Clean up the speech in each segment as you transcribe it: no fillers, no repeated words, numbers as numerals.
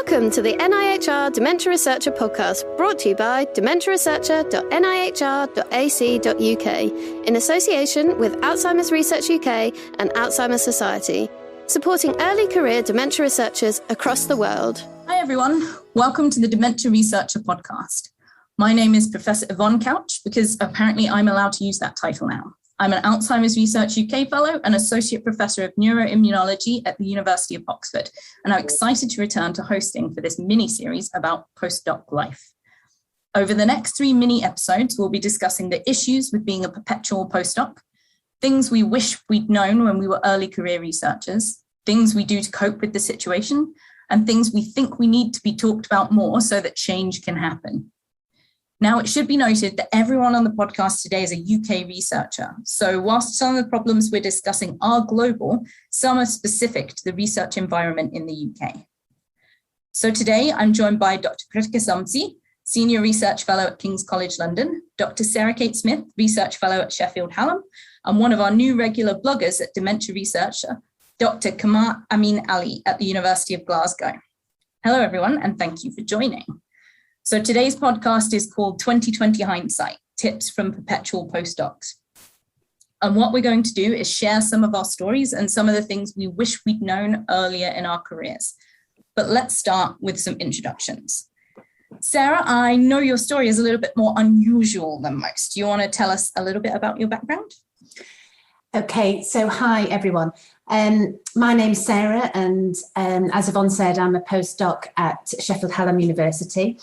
Welcome to the NIHR Dementia Researcher podcast, brought to you by dementiaresearcher.nihr.ac.uk in association with Alzheimer's Research UK and Alzheimer's Society, supporting early career dementia researchers across the world. Hi everyone, welcome to the Dementia Researcher podcast. My name is Professor Yvonne Couch because apparently I'm allowed to use that title now. I'm an Alzheimer's Research UK Fellow and Associate Professor of Neuroimmunology at the University of Oxford, and I'm excited to return to hosting for this mini-series about postdoc life. Over the next 3 mini episodes, we'll be discussing the issues with being a perpetual postdoc, things we wish we'd known when we were early career researchers, things we do to cope with the situation, and things we think we need to be talked about more so that change can happen. Now, it should be noted that everyone on the podcast today is a UK researcher. So whilst some of the problems we're discussing are global, some are specific to the research environment in the UK. So today I'm joined by Dr Kritika Samsi, Senior Research Fellow at King's College London, Dr Sarah Kate Smith, Research Fellow at Sheffield Hallam, and one of our new regular bloggers at Dementia Researcher, Dr Kamar Ameen-Ali at the University of Glasgow. Hello everyone, and thank you for joining. So today's podcast is called 2020 Hindsight, Tips from Perpetual Postdocs. And what we're going to do is share some of our stories and some of the things we wish we'd known earlier in our careers. But let's start with some introductions. Sarah, I know your story is a little bit more unusual than most. Do you want to tell us a little bit about your background? Okay, so hi everyone. My name's Sarah, and as Yvonne said, I'm a postdoc at Sheffield Hallam University.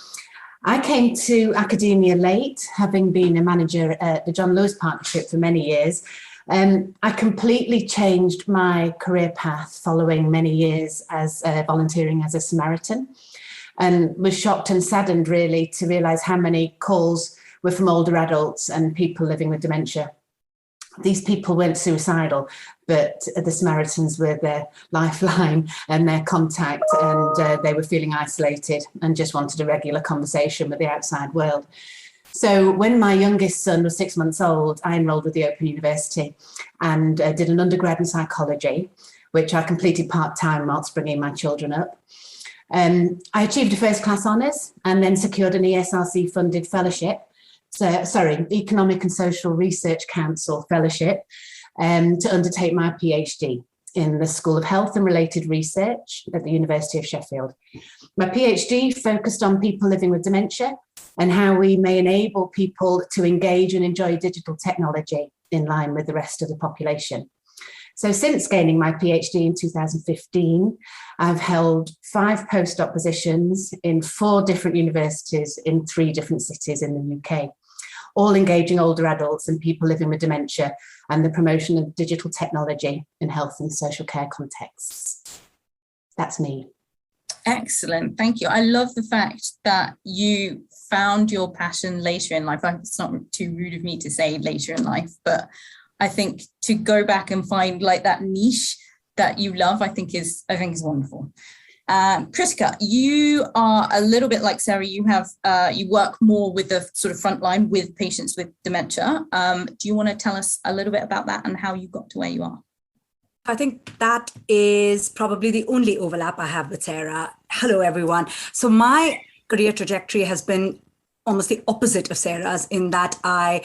I came to academia late, having been a manager at the John Lewis Partnership for many years. I completely changed my career path following many years as volunteering as a Samaritan, and was shocked and saddened really to realise how many calls were from older adults and people living with dementia. These people weren't suicidal, but the Samaritans were their lifeline and their contact, and they were feeling isolated and just wanted a regular conversation with the outside world. So when my youngest son was 6 months old, I enrolled with the Open University and did an undergrad in psychology, which I completed part-time whilst bringing my children up. I achieved a first-class honours and then secured an ESRC-funded fellowship. Economic and Social Research Council fellowship to undertake my PhD in the School of Health and Related Research at the University of Sheffield. My PhD focused on people living with dementia and how we may enable people to engage and enjoy digital technology in line with the rest of the population. So since gaining my PhD in 2015, I've held 5 postdoc positions in 4 different universities in 3 different cities in the UK, all engaging older adults and people living with dementia and the promotion of digital technology in health and social care contexts. That's me. Excellent, thank you. I love the fact that you found your passion later in life. It's not too rude of me to say later in life, but I think to go back and find like that niche that you love, I think is wonderful. Kritika, you are a little bit like Sarah. You work more with the sort of front line with patients with dementia. Do you want to tell us a little bit about that and how you got to where you are? I think that is probably the only overlap I have with Sarah. Hello, everyone. So my career trajectory has been almost the opposite of Sarah's in that I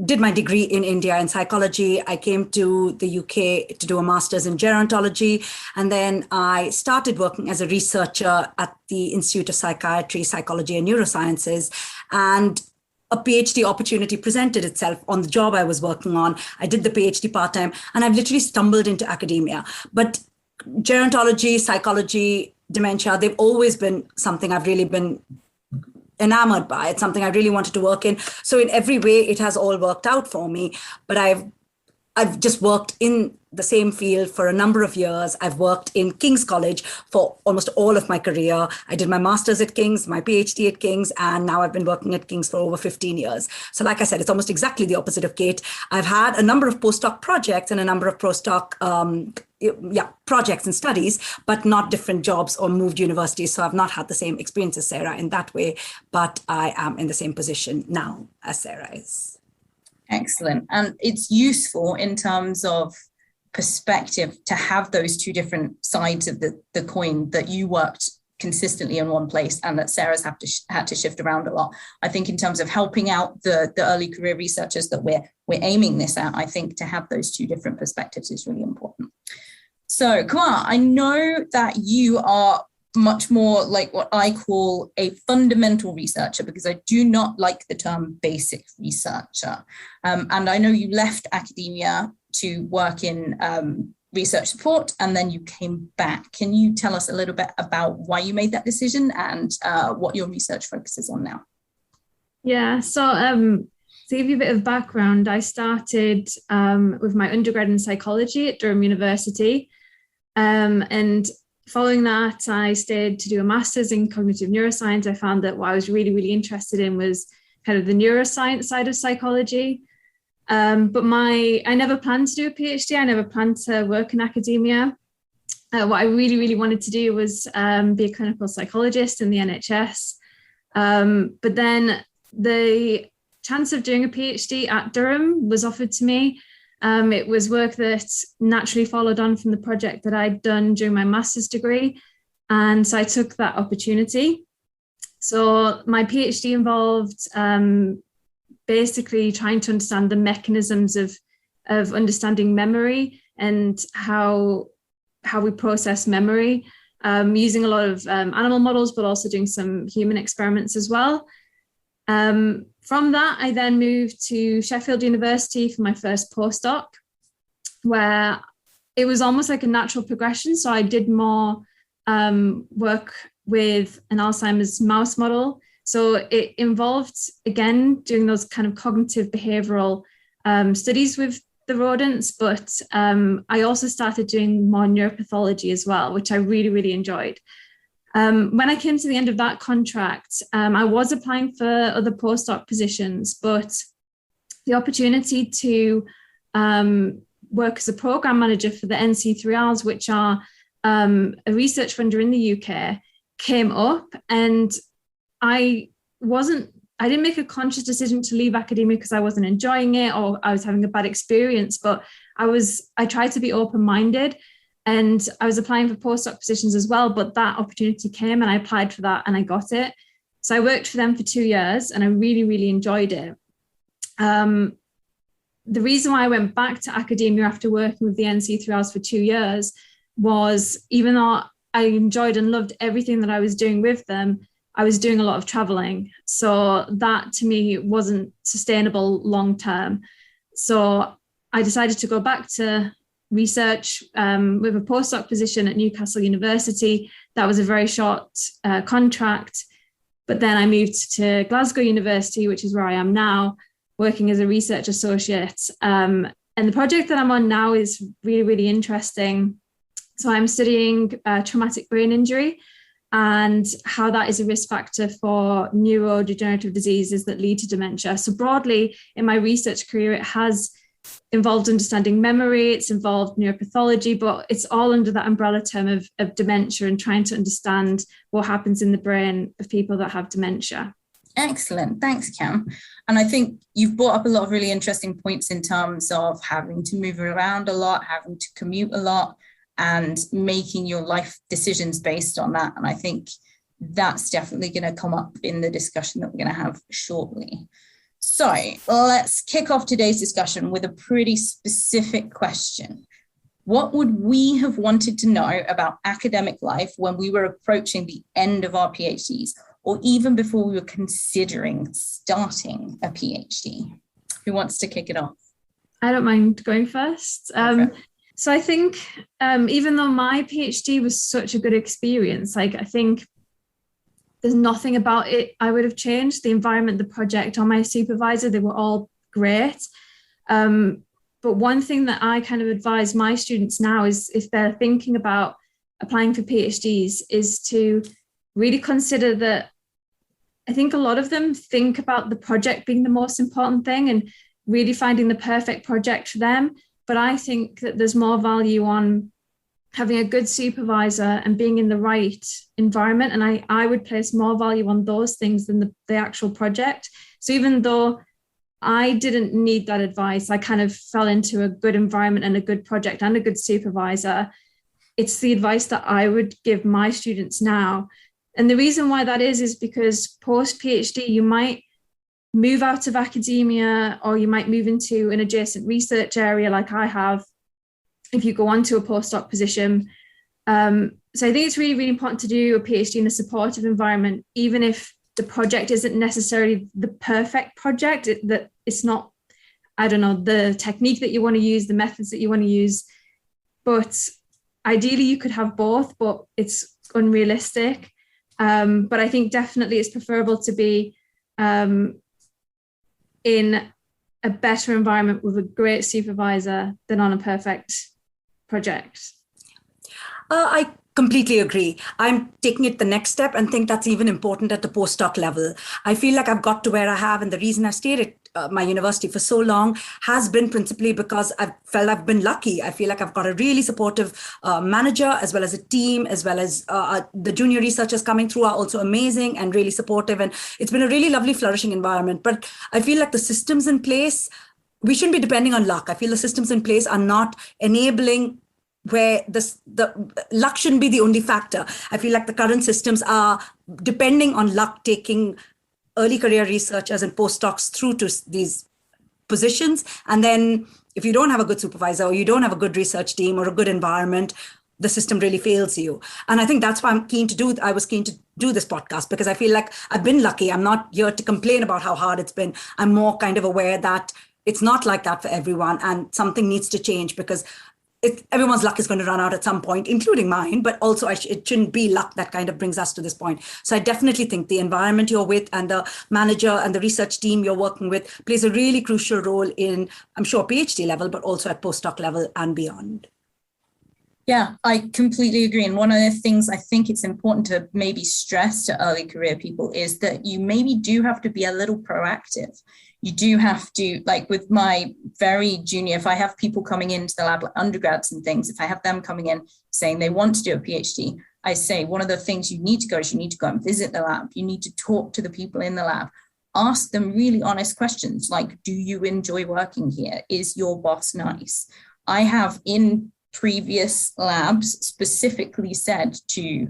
did my degree in India in psychology. I came to the UK to do a master's in gerontology. And then I started working as a researcher at the Institute of Psychiatry, Psychology and Neurosciences. And a PhD opportunity presented itself on the job I was working on. I did the PhD part-time and I've literally stumbled into academia. But gerontology, psychology, dementia, they've always been something I've really been enamored by. It's something I really wanted to work in. So in every way, it has all worked out for me. But I've just worked in the same field for a number of years. I've worked in King's College for almost all of my career. I did my master's at King's, my PhD at King's, and now I've been working at King's for over 15 years. So like I said, it's almost exactly the opposite of Kate. I've had a number of postdoc projects and a number of postdoc projects and studies, but not different jobs or moved universities. So I've not had the same experience as Sarah in that way, but I am in the same position now as Sarah is. Excellent. And it's useful in terms of perspective to have those 2 different sides of the coin, that you worked consistently in one place, and that Sarah's had to shift around a lot. I think in terms of helping out the early career researchers that we're aiming this at, I think to have those two different perspectives is really important. So Kamar, I know that you are much more like what I call a fundamental researcher, because I do not like the term basic researcher. And I know you left academia to work in research support, and then you came back. Can you tell us a little bit about why you made that decision and what your research focuses on now? Yeah, so to give you a bit of background, I started with my undergrad in psychology at Durham University. And following that, I stayed to do a master's in cognitive neuroscience. I found that what I was really, really interested in was kind of the neuroscience side of psychology. But I never planned to do a PhD. I never planned to work in academia. What I really, really wanted to do was be a clinical psychologist in the NHS. But then the chance of doing a PhD at Durham was offered to me. It was work that naturally followed on from the project that I'd done during my master's degree. And so I took that opportunity. So my PhD involved basically trying to understand the mechanisms of understanding memory and how we process memory, using a lot of animal models, but also doing some human experiments as well. From that, I then moved to Sheffield University for my first postdoc, where it was almost like a natural progression. So I did more work with an Alzheimer's mouse model. So it involved, again, doing those kind of cognitive behavioral studies with the rodents, but I also started doing more neuropathology as well, which I really, really enjoyed. When I came to the end of that contract, I was applying for other postdoc positions, but the opportunity to work as a program manager for the NC3Rs, which are a research funder in the UK, came up, and I didn't make a conscious decision to leave academia because I wasn't enjoying it or I was having a bad experience, but I tried to be open-minded, and I was applying for postdoc positions as well, but that opportunity came and I applied for that and I got it. So I worked for them for 2 years and I really, really enjoyed it. The reason why I went back to academia after working with the NC3Rs for 2 years was, even though I enjoyed and loved everything that I was doing with them, I was doing a lot of traveling. So that to me wasn't sustainable long term. So I decided to go back to research with a postdoc position at Newcastle University. That was a very short contract. But then I moved to Glasgow University, which is where I am now, working as a research associate. And the project that I'm on now is really, really interesting. So I'm studying traumatic brain injury and how that is a risk factor for neurodegenerative diseases that lead to dementia. So broadly, in my research career, it has involved understanding memory, it's involved neuropathology, but it's all under that umbrella term of dementia and trying to understand what happens in the brain of people that have dementia. Excellent. Thanks, Cam. And I think you've brought up a lot of really interesting points in terms of having to move around a lot, having to commute a lot, and making your life decisions based on that. And I think that's definitely going to come up in the discussion that we're going to have shortly. So let's kick off today's discussion with a pretty specific question. What would we have wanted to know about academic life when we were approaching the end of our PhDs, or even before we were considering starting a PhD? Who wants to kick it off? I don't mind going first. So I think even though my PhD was such a good experience, I think there's nothing about it I would have changed. The environment, the project, or my supervisor, they were all great. But one thing that I kind of advise my students now is, if they're thinking about applying for PhDs, is to really consider that I think a lot of them think about the project being the most important thing and really finding the perfect project for them. But I think that there's more value on having a good supervisor and being in the right environment. And I would place more value on those things than the actual project. So even though I didn't need that advice, I kind of fell into a good environment and a good project and a good supervisor. It's the advice that I would give my students now And the reason why that is because post-PhD, you might move out of academia, or you might move into an adjacent research area like I have, if you go on to a postdoc position. So I think it's really, really important to do a PhD in a supportive environment, even if the project isn't necessarily the perfect project, that it's not, I don't know, the technique that you want to use, the methods that you want to use. But ideally you could have both, but it's unrealistic. But I think definitely it's preferable to be in a better environment with a great supervisor than on a perfect project. I completely agree. I'm taking it the next step and think that's even important at the postdoc level. I feel like I've got to where I have, and the reason I've stayed at my university for so long has been principally because I've felt I've been lucky. I feel like I've got a really supportive manager, as well as a team, as well as the junior researchers coming through are also amazing and really supportive. And it's been a really lovely, flourishing environment. But I feel like the systems in place, we shouldn't be depending on luck. I feel the systems in place are not enabling where the luck shouldn't be the only factor. I feel like the current systems are depending on luck, taking early career researchers and postdocs through to these positions. And then if you don't have a good supervisor, or you don't have a good research team or a good environment, the system really fails you. And I think that's why I was keen to do this podcast, because I feel like I've been lucky. I'm not here to complain about how hard it's been. I'm more kind of aware that it's not like that for everyone, and something needs to change, because everyone's luck is going to run out at some point, including mine, but also it shouldn't be luck that kind of brings us to this point. So I definitely think the environment you're with and the manager and the research team you're working with plays a really crucial role in, I'm sure, PhD level, but also at postdoc level and beyond. Yeah, I completely agree. And one of the things I think it's important to maybe stress to early career people is that you maybe do have to be a little proactive. You do have to, like with my very junior, if I have people coming into the lab, like undergrads and things, if I have them coming in saying they want to do a PhD, I say one of the things you need to go is you need to go and visit the lab. You need to talk to the people in the lab. Ask them really honest questions like, do you enjoy working here? Is your boss nice? I have in previous labs specifically said to,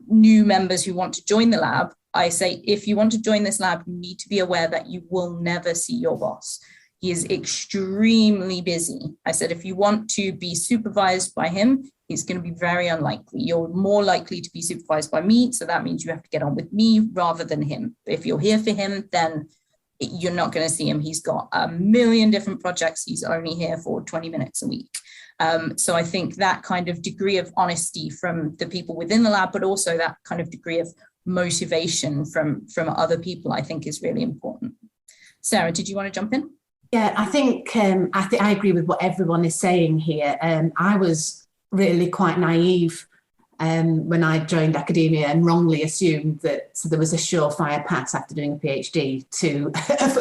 new members who want to join the lab, I say, if you want to join this lab, you need to be aware that you will never see your boss. He is extremely busy. I said, if you want to be supervised by him, it's going to be very unlikely. You're more likely to be supervised by me. So that means you have to get on with me rather than him. If you're here for him, then you're not going to see him. He's got a million different projects. He's only here for 20 minutes a week. So I think that kind of degree of honesty from the people within the lab, but also that kind of degree of motivation from other people, I think is really important. Sarah, did you want to jump in? Yeah, I think I agree with what everyone is saying here. I was really quite naive when I joined academia and wrongly assumed that there was a surefire path after doing a PhD to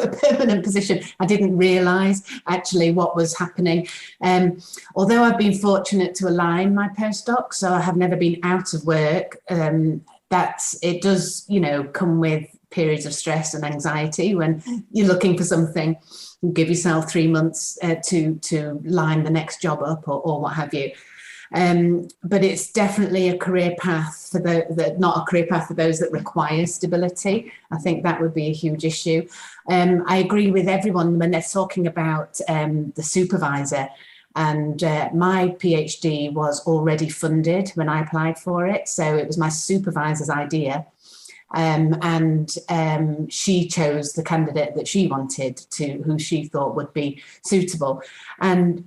a permanent position. I didn't realise actually what was happening. Although I've been fortunate to align my postdoc, so I have never been out of work, that it does, come with periods of stress and anxiety when you're looking for something. You give yourself 3 months to line the next job up or what have you. But it's definitely a career path for not a career path for those that require stability. I think that would be a huge issue. I agree with everyone when they're talking about the supervisor. And my PhD was already funded when I applied for it. So it was my supervisor's idea. And she chose the candidate that she wanted who she thought would be suitable. And,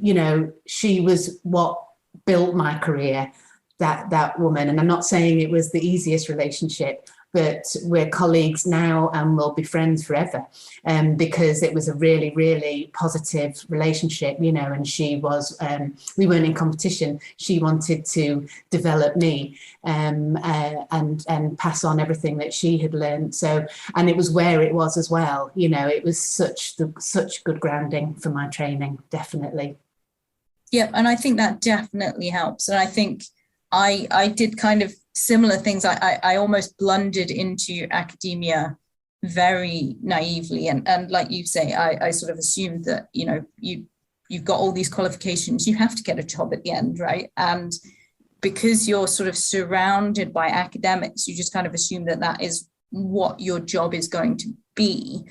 she was what built my career, that woman. And I'm not saying it was the easiest relationship, but we're colleagues now and we'll be friends forever, because it was a really, really positive relationship, and she was, we weren't in competition. She wanted to develop me and pass on everything that she had learned. So, and it was where it was as well, it was such good grounding for my training, definitely. Yeah, and I think that definitely helps. And I think I did kind of similar things. I almost blundered into academia very naively. And like you say, I sort of assumed that, you've got all these qualifications, you have to get a job at the end, right? And because you're sort of surrounded by academics, you just kind of assume that that is what your job is going to be.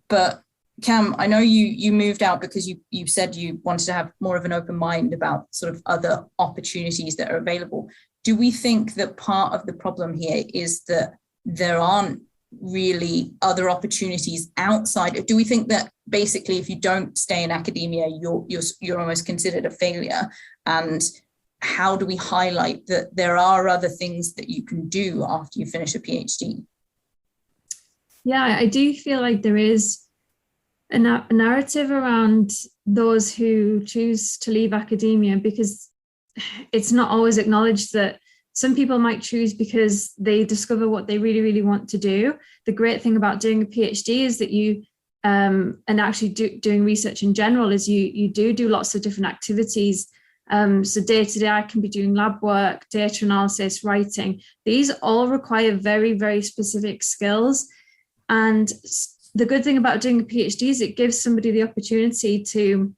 But Cam, I know you moved out because you said you wanted to have more of an open mind about sort of other opportunities that are available. Do we think that part of the problem here is that there aren't really other opportunities outside? Do we think that basically if you don't stay in academia, you're almost considered a failure? And how do we highlight that there are other things that you can do after you finish a PhD? Yeah, I do feel like there is a narrative around those who choose to leave academia, because it's not always acknowledged that some people might choose because they discover what they really, really want to do. The great thing about doing a PhD is that you, and actually doing research in general, is you do lots of different activities. So day to day, I can be doing lab work, data analysis, writing. These all require very, very specific skills. And the good thing about doing a PhD is it gives somebody the opportunity to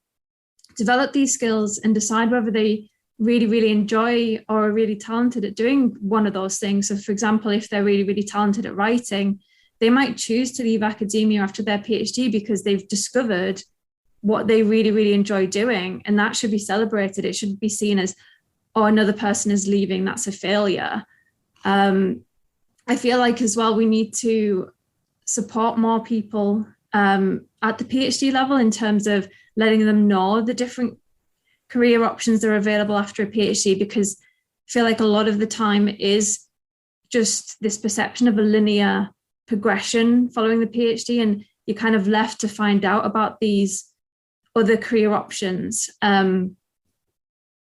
develop these skills and decide whether they really, really enjoy or are really talented at doing one of those things. So for example, if they're really, really talented at writing, they might choose to leave academia after their PhD because they've discovered what they really, really enjoy doing. And that should be celebrated. It shouldn't be seen as, oh, another person is leaving, that's a failure. I feel like as well, we need to support more people at the PhD level in terms of letting them know the different career options that are available after a PhD, because I feel like a lot of the time is just this perception of a linear progression following the PhD, and you're kind of left to find out about these other career options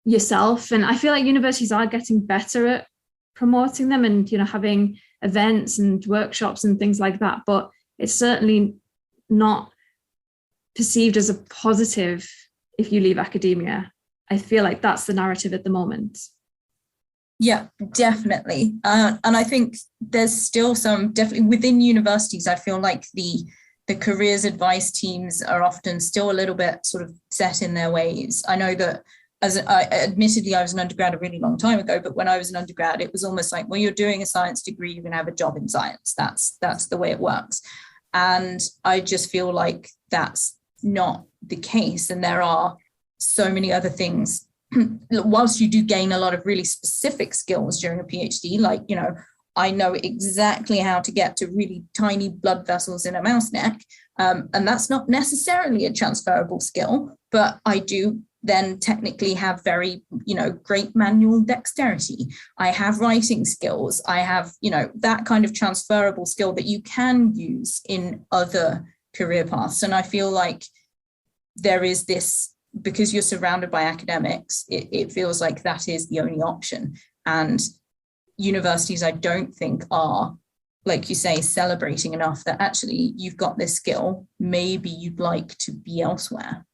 yourself. And I feel like universities are getting better at promoting them and, you know, having events and workshops and things like that, but it's certainly not perceived as a positive if you leave academia. I feel like that's the narrative at the moment. Yeah, definitely. And I think there's still some, definitely within universities, I feel like the careers advice teams are often still a little bit sort of set in their ways. I know that admittedly, I was an undergrad a really long time ago, but when I was an undergrad, it was almost like, well, you're doing a science degree, you're going to have a job in science. That's the way it works. And I just feel like that's not the case. And there are so many other things. Whilst you do gain a lot of really specific skills during a PhD, like, you know, I know exactly how to get to really tiny blood vessels in a mouse neck. And that's not necessarily a transferable skill, but I do then technically have very, you know, great manual dexterity. I have writing skills. I have, you know, that kind of transferable skill that you can use in other career paths. And I feel like there is this, because you're surrounded by academics, it feels like that is the only option. And universities, I don't think are, like you say, celebrating enough that actually you've got this skill, maybe you'd like to be elsewhere.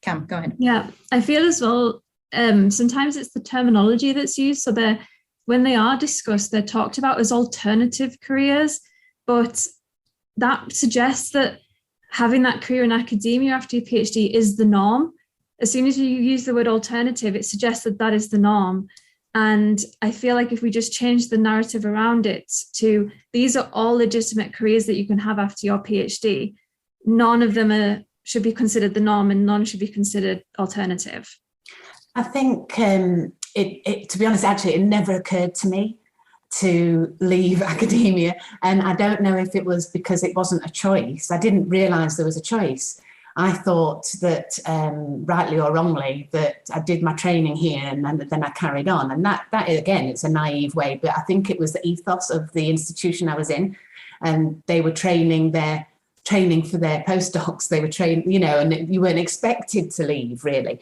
Cam, go ahead. Yeah, I feel as well, sometimes it's the terminology that's used. So when they are discussed, they're talked about as alternative careers, but that suggests that having that career in academia after your PhD is the norm. As soon as you use the word alternative, it suggests that that is the norm. And I feel like if we just change the narrative around it to, these are all legitimate careers that you can have after your PhD, none of them should be considered the norm and none should be considered alternative. I think, to be honest, actually, it never occurred to me to leave academia. And I don't know if it was because it wasn't a choice. I didn't realise there was a choice. I thought that, rightly or wrongly, that I did my training here and then I carried on. And that again, it's a naive way, but I think it was the ethos of the institution I was in. And they were training for their postdocs. They were trained, you know, and you weren't expected to leave, really.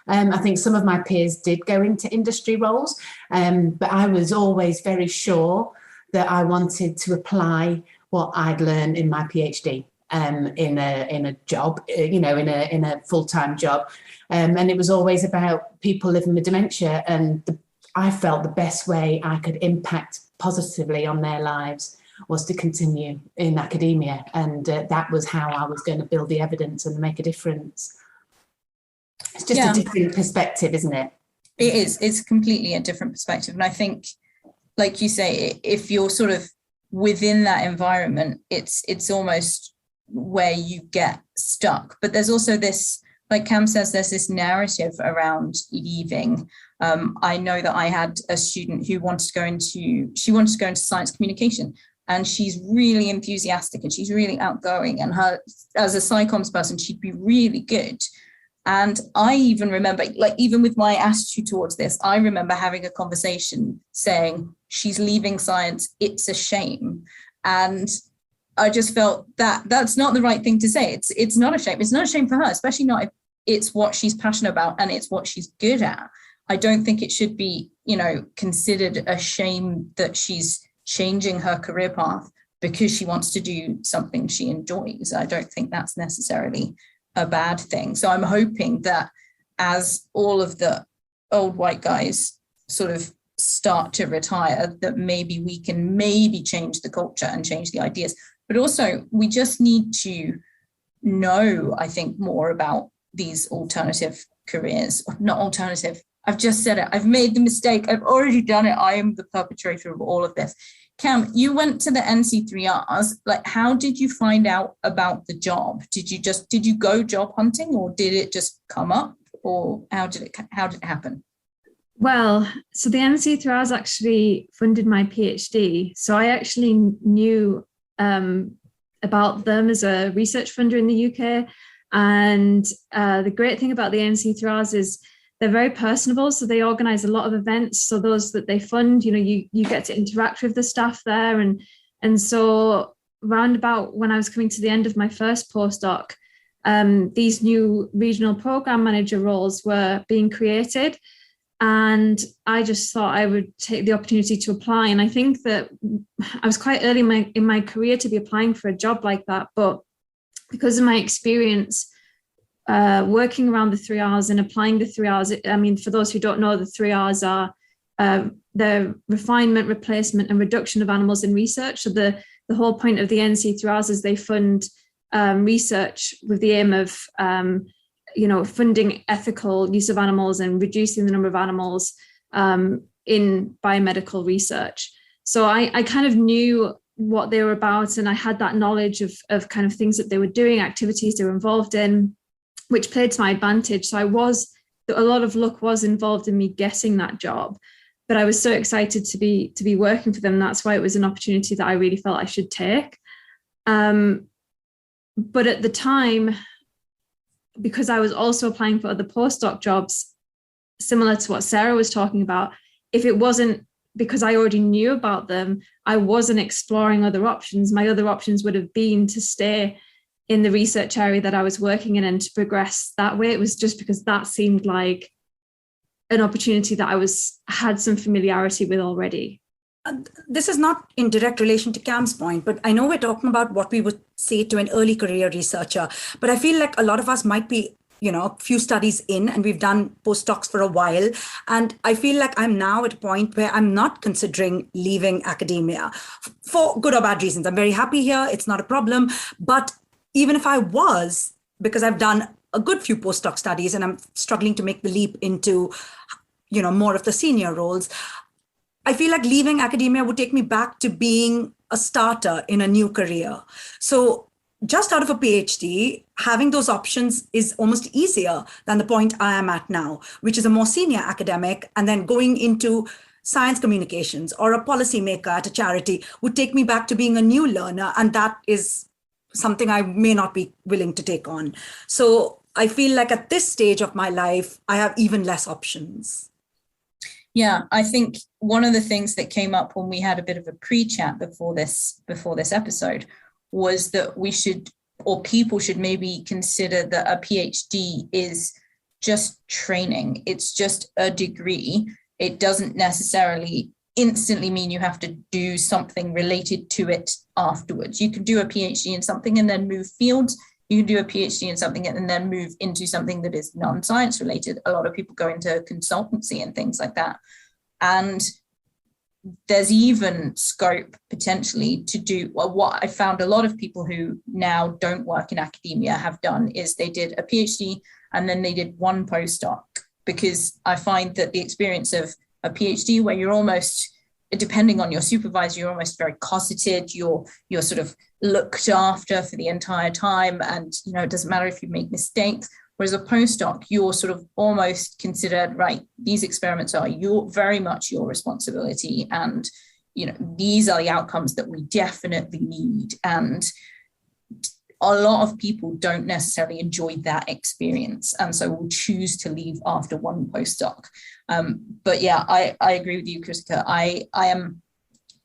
I think some of my peers did go into industry roles, but I was always very sure that I wanted to apply what I'd learned in my PhD. In a job, you know, in a full-time job, and it was always about people living with dementia, and I felt the best way I could impact positively on their lives was to continue in academia, and that was how I was going to build the evidence and make a difference. It's just a different perspective, isn't it? It's completely a different perspective. And I think, like you say, if you're sort of within that environment, it's almost where you get stuck. But there's also this, like Cam says, there's this narrative around leaving. I know that I had a student who wanted to go into science communication, and she's really enthusiastic and she's really outgoing, and her, as a psychoms person, she'd be really good. And I even remember, like, even with my attitude towards this, I remember having a conversation saying, she's leaving science, it's a shame. And I just felt that that's not the right thing to say. It's not a shame. It's not a shame for her, especially not if it's what she's passionate about and it's what she's good at. I don't think it should be, considered a shame that she's changing her career path because she wants to do something she enjoys. I don't think that's necessarily a bad thing. So I'm hoping that as all of the old white guys sort of start to retire, that maybe we can change the culture and change the ideas. But also we just need to know, I think, more about these alternative careers. Not alternative, I've just said it. I've made the mistake. I've already done it. I am the perpetrator of all of this. Cam, you went to the NC3Rs. Like, how did you find out about the job? Did you go job hunting, or did it just come up, or how did it happen? Well, so the NC3Rs actually funded my PhD. So I actually knew about them as a research funder in the UK. And the great thing about the NC3Rs is they're very personable. So they organize a lot of events. So those that they fund, you get to interact with the staff there. And so round about when I was coming to the end of my first postdoc, these new regional program manager roles were being created. And I just thought I would take the opportunity to apply. And I think that I was quite early in my career to be applying for a job like that. But because of my experience working around the 3Rs and applying the 3Rs, I mean, for those who don't know, the 3Rs are the refinement, replacement, and reduction of animals in research. So the whole point of the NC3Rs is they fund research with the aim of funding ethical use of animals and reducing the number of animals in biomedical research. So I kind of knew what they were about, and I had that knowledge of kind of things that they were doing, activities they were involved in, which played to my advantage. So a lot of luck was involved in me getting that job, but I was so excited to be working for them. That's why it was an opportunity that I really felt I should take. But at the time, because I was also applying for other postdoc jobs, similar to what Sarah was talking about, if it wasn't because I already knew about them, I wasn't exploring other options. My other options would have been to stay in the research area that I was working in and to progress that way. It was just because that seemed like an opportunity that I had some familiarity with already. This is not in direct relation to Cam's point, but I know we're talking about what we would say to an early career researcher, but I feel like a lot of us might be, a few studies in, and we've done postdocs for a while. And I feel like I'm now at a point where I'm not considering leaving academia for good or bad reasons. I'm very happy here. It's not a problem. But even if I was, because I've done a good few postdoc studies and I'm struggling to make the leap into, more of the senior roles, I feel like leaving academia would take me back to being a starter in a new career. So just out of a PhD, having those options is almost easier than the point I am at now, which is a more senior academic, and then going into science communications or a policymaker at a charity would take me back to being a new learner. And that is something I may not be willing to take on. So I feel like at this stage of my life, I have even less options. Yeah, I think one of the things that came up when we had a bit of a pre-chat before this episode was that people should maybe consider that a PhD is just training. It's just a degree. It doesn't necessarily instantly mean you have to do something related to it afterwards. You could do a PhD in something and then move fields. You can do a PhD in something and then move into something that is non-science related. A lot of people go into consultancy and things like that. And there's even scope potentially to do, what I found a lot of people who now don't work in academia have done is they did a PhD and then they did one postdoc because I find that the experience of a PhD where you're almost, depending on your supervisor, you're almost very cosseted, you're sort of looked after for the entire time, and it doesn't matter if you make mistakes. Whereas a postdoc, you're sort of almost considered, right, these experiments are very much your responsibility, and these are the outcomes that we definitely need. And a lot of people don't necessarily enjoy that experience, and so will choose to leave after one postdoc. But yeah, I agree with you, Kritika.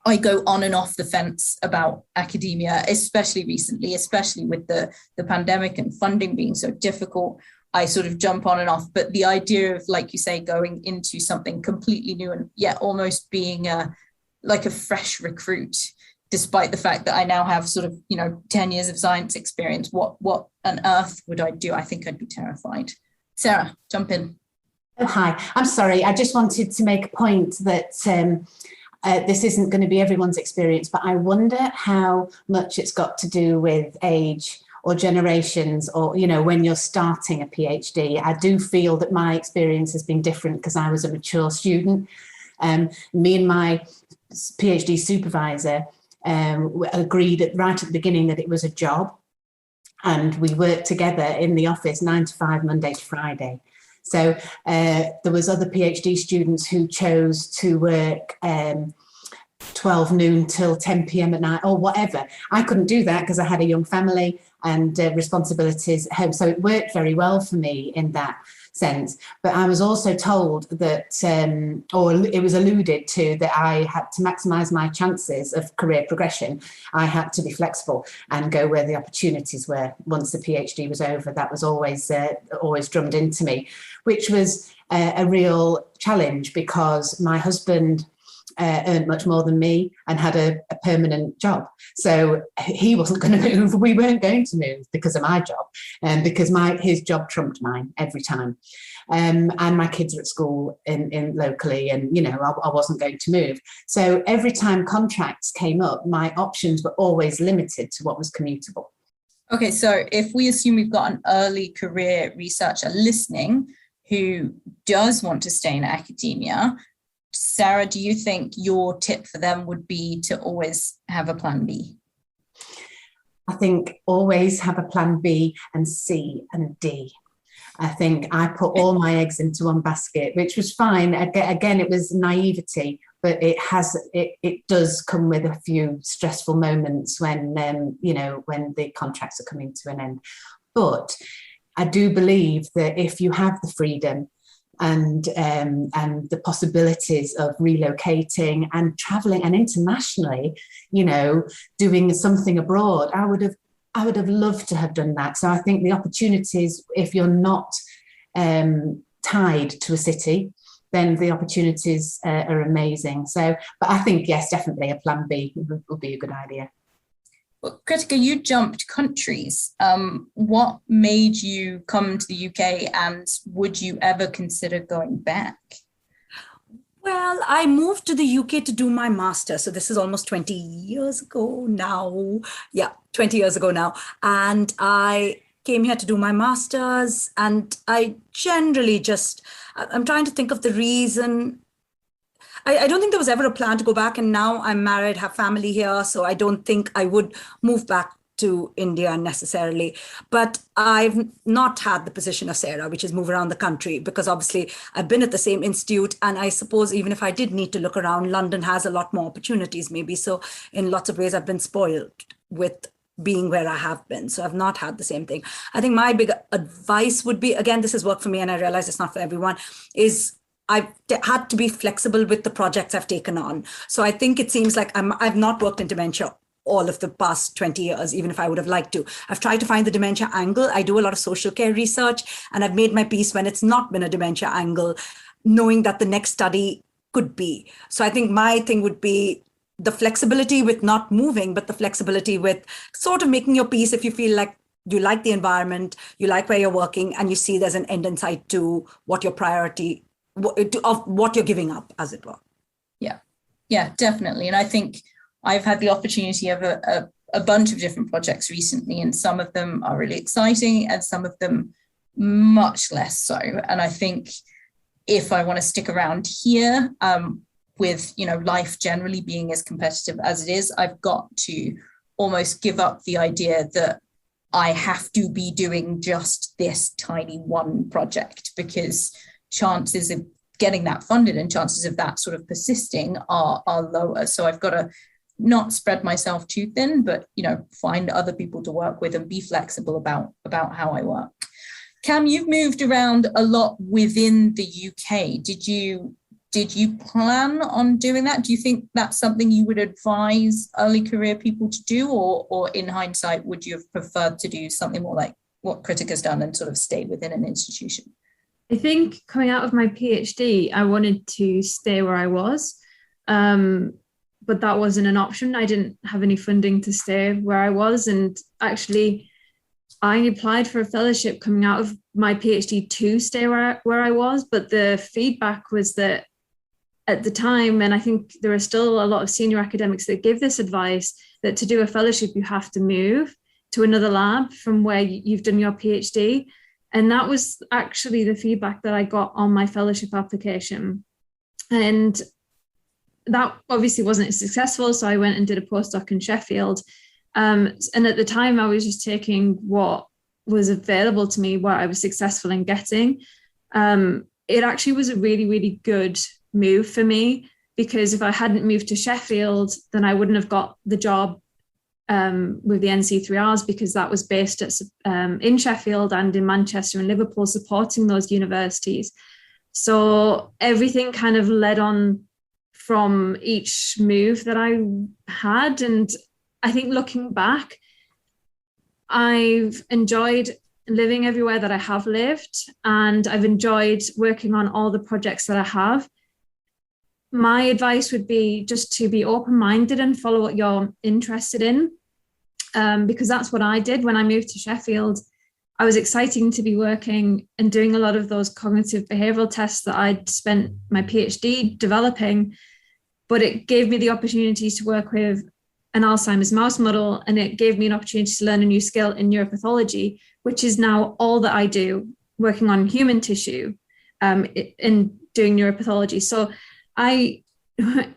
I go on and off the fence about academia, especially recently, especially with the pandemic and funding being so difficult. I sort of jump on and off, but the idea of, like you say, going into something completely new and yet almost being like a fresh recruit, despite the fact that I now have sort of 10 years of science experience, what on earth would I do? I think I'd be terrified. Sarah, jump in. Oh, hi. I'm sorry. I just wanted to make a point that this isn't going to be everyone's experience, but I wonder how much it's got to do with age or generations, or, when you're starting a PhD. I do feel that my experience has been different because I was a mature student. Me and my PhD supervisor agreed right at the beginning that it was a job, and we worked together in the office 9 to 5, Monday to Friday. So there was other PhD students who chose to work 12 noon till 10 p.m. at night or whatever. I couldn't do that because I had a young family and responsibilities at home. So it worked very well for me in that sense. But I was also told that, or it was alluded to, that I had to maximise my chances of career progression. I had to be flexible and go where the opportunities were. Once the PhD was over, that was always drummed into me, which was a real challenge because my husband earned much more than me and had a permanent job. So he wasn't going to move. We weren't going to move because of my job, and because his job trumped mine every time. And my kids are at school in locally, and I wasn't going to move. So every time contracts came up, my options were always limited to what was commutable. Okay, so if we assume we've got an early career researcher listening who does want to stay in academia, Sarah, do you think your tip for them would be to always have a plan B? I think always have a plan B and C and D. I think I put all my eggs into one basket, which was fine. Again, it was naivety, but it does come with a few stressful moments when when the contracts are coming to an end. But I do believe that if you have the freedom and the possibilities of relocating and traveling and internationally, doing something abroad, I would have loved to have done that. So I think the opportunities, if you're not tied to a city, then the opportunities are amazing. So, but I think, yes, definitely a plan B would be a good idea. Well, Kritika, you jumped countries. What made you come to the UK, and would you ever consider going back? Well, I moved to the UK to do my master's. So this is almost 20 years ago now. Yeah, 20 years ago now. And I came here to do my master's, and I generally I'm trying to think of the reason. I don't think there was ever a plan to go back, and now I'm married, have family here, so I don't think I would move back to India necessarily. But I've not had the position of Sarah, which is move around the country, because obviously I've been at the same institute, and I suppose even if I did need to look around, London has a lot more opportunities maybe. So in lots of ways, I've been spoiled with being where I have been. So I've not had the same thing. I think my big advice would be, again, this has worked for me, and I realize it's not for everyone, is I've had to be flexible with the projects I've taken on. So I think it seems like I've not worked in dementia all of the past 20 years, even if I would have liked to. I've tried to find the dementia angle. I do a lot of social care research, and I've made my peace when it's not been a dementia angle, knowing that the next study could be. So I think my thing would be the flexibility with not moving, but the flexibility with sort of making your peace if you feel like you like the environment, you like where you're working, and you see there's an end in sight to what your priority of what you're giving up, as it were. Yeah, definitely. And I think I've had the opportunity of a bunch of different projects recently, and some of them are really exciting and some of them much less so. And I think if I want to stick around here, with, you know, life generally being as competitive as it is, I've got to almost give up the idea that I have to be doing just this tiny one project, because chances of getting that funded and chances of that sort of persisting are lower. So I've got to not spread myself too thin, but, you know, find other people to work with and be flexible about how I work. Cam, you've moved around a lot within the UK. Did you plan on doing that? Do you think that's something you would advise early career people to do, or in hindsight, would you have preferred to do something more like what Kritika's done and sort of stay within an institution? I think coming out of my PhD, I wanted to stay where I was, but that wasn't an option. I didn't have any funding to stay where I was. And actually, I applied for a fellowship coming out of my PhD to stay where I was, but the feedback was that at the time, and I think there are still a lot of senior academics that give this advice, that to do a fellowship, you have to move to another lab from where you've done your PhD. And that was actually the feedback that I got on my fellowship application. And that obviously wasn't successful. So I went and did a postdoc in Sheffield. And at the time, I was just taking what was available to me, what I was successful in getting. It actually was a really, really good move for me, because if I hadn't moved to Sheffield, then I wouldn't have got the job with the NC3Rs, because that was based at, in Sheffield and in Manchester and Liverpool, supporting those universities. So everything kind of led on from each move that I had. And I think looking back, I've enjoyed living everywhere that I have lived, and I've enjoyed working on all the projects that I have. My advice would be just to be open-minded and follow what you're interested in, because that's what I did when I moved to Sheffield. I was excited to be working and doing a lot of those cognitive behavioural tests that I'd spent my PhD developing, but it gave me the opportunity to work with an Alzheimer's mouse model, and it gave me an opportunity to learn a new skill in neuropathology, which is now all that I do, working on human tissue in doing neuropathology. So I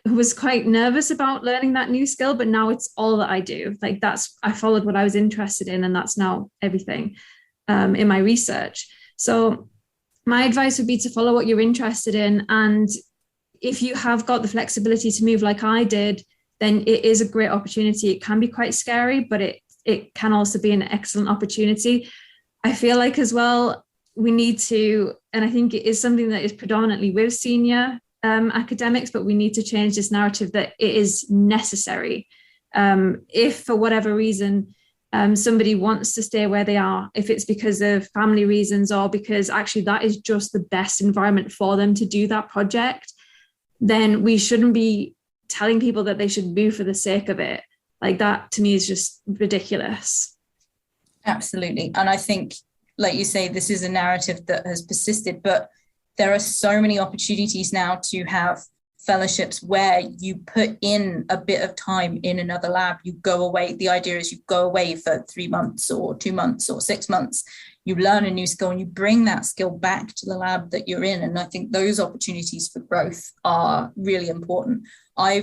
was quite nervous about learning that new skill, but now it's all that I do. Like I followed what I was interested in, and that's now everything in my research. So my advice would be to follow what you're interested in. And if you have got the flexibility to move like I did, then it is a great opportunity. It can be quite scary, but it can also be an excellent opportunity. I feel like as well, we need to, and I think it is something that is predominantly with senior academics, but we need to change this narrative that it is necessary. If for whatever reason, somebody wants to stay where they are, if it's because of family reasons or because actually that is just the best environment for them to do that project, then we shouldn't be telling people that they should move for the sake of it. Like that to me is just ridiculous. Absolutely. And I think, like you say, this is a narrative that has persisted, but there are so many opportunities now to have fellowships where you put in a bit of time in another lab, you go away. The idea is you go away for 3 months or 2 months or 6 months, you learn a new skill and you bring that skill back to the lab that you're in. And I think those opportunities for growth are really important. I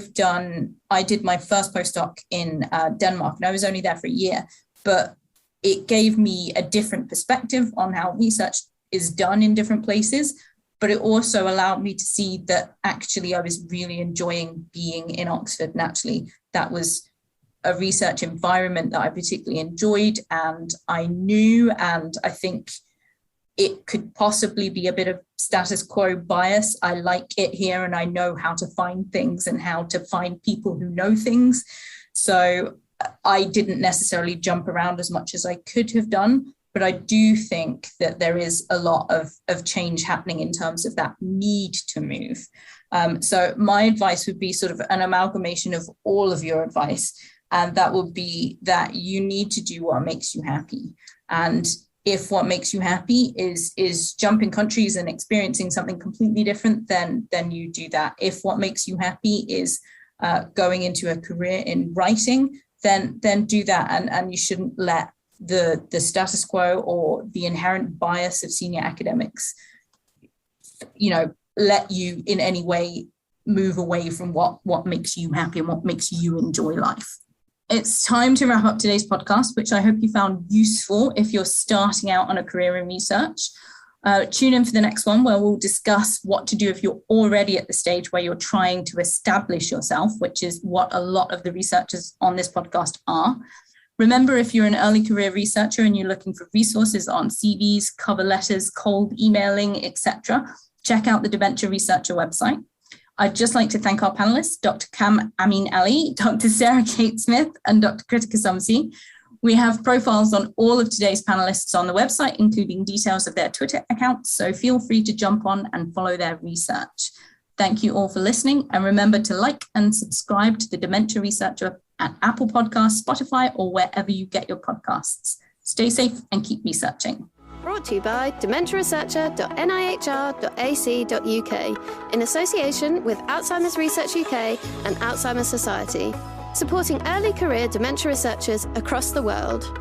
did my first postdoc in Denmark, and I was only there for a year, but it gave me a different perspective on how research is done in different places. But it also allowed me to see that actually I was really enjoying being in Oxford. And actually that was a research environment that I particularly enjoyed and I knew, and I think it could possibly be a bit of status quo bias. I like it here and I know how to find things and how to find people who know things. So I didn't necessarily jump around as much as I could have done. But I do think that there is a lot of change happening in terms of that need to move. So my advice would be sort of an amalgamation of all of your advice. And that would be that you need to do what makes you happy. And if what makes you happy is jumping countries and experiencing something completely different, then you do that. If what makes you happy is going into a career in writing, then do that. And you shouldn't let the status quo or the inherent bias of senior academics, let you in any way move away from what makes you happy and what makes you enjoy life. It's time to wrap up today's podcast, which I hope you found useful if you're starting out on a career in research. Tune in for the next one, where we'll discuss what to do if you're already at the stage where you're trying to establish yourself, which is what a lot of the researchers on this podcast are. Remember, if you're an early career researcher and you're looking for resources on CVs, cover letters, cold emailing, etc., check out the Dementia Researcher website. I'd just like to thank our panelists, Dr. Ameen-Ali, Dr. Sarah Kate Smith, and Dr. Kritika Samsi. We have profiles on all of today's panelists on the website, including details of their Twitter accounts, so feel free to jump on and follow their research. Thank you all for listening, and remember to like and subscribe to the Dementia Researcher at Apple Podcasts, Spotify, or wherever you get your podcasts. Stay safe and keep researching. Brought to you by dementiaresearcher.nihr.ac.uk in association with Alzheimer's Research UK and Alzheimer's Society, supporting early career dementia researchers across the world.